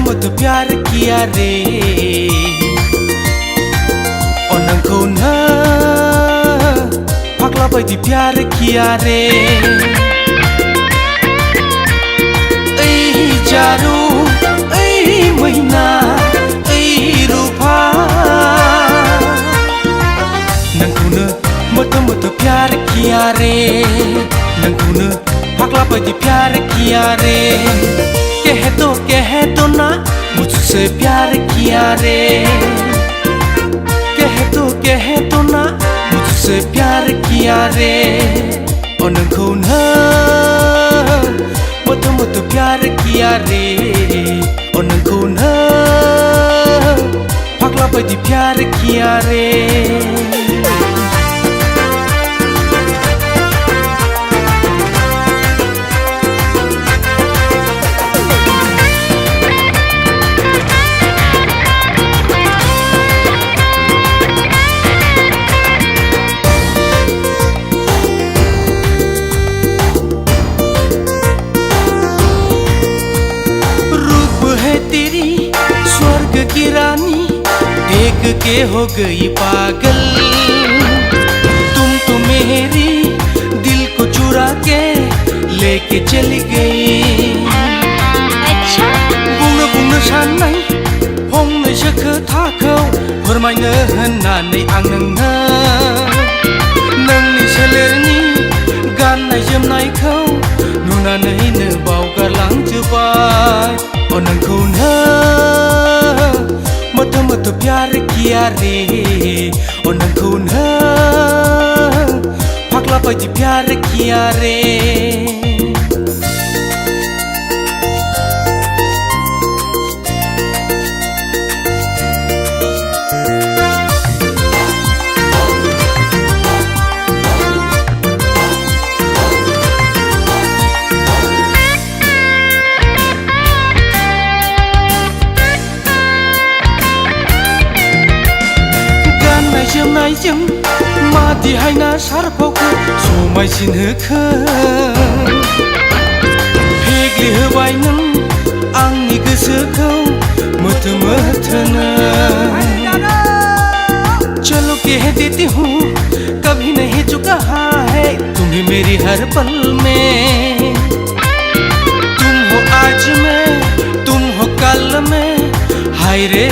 मत प्यार किया रे नोंखौ नो फाग्ला बायदि प्यार किया रे ओइ जारु ओइ मैना ओइ रूपा नोंखौनो मत प्यार किया रे नोंखौनो फाग्ला बायदि प्यार किया रे कह दो ना मुझसे प्यार किया रे कह दो ना मुझसे प्यार किया रे नोंखौ नो मत प्यार किया रे नोंखौ नो फाग्ला बायदि प्यार किया रे की रानी देख के हो गई पागल तुम तो मेरी दिल को चुरा के लेके चली गई अच्छा बुंनो साननाय फंनैसो खोथाखौ फोरमायनो होननानै आं नोंनि सोलेरनि गाननाय जोमनायखौ नुनानैनो बावगारलांजोबबाय नोंखौ नो मत प्यार किया रे नोंखौ नो फाग्ला बायदि प्यार किया रे जोमनायजों मादिहायना सारफावखौ समायसिन होखो फेग्लिहोबाय नों आंनि गोसोखौ मोथोनो चलो कह देती हूँ कभी नहीं चुका है तुम्हें मेरी हर पल में तुम हो आज में तुम हो कल में हाय रे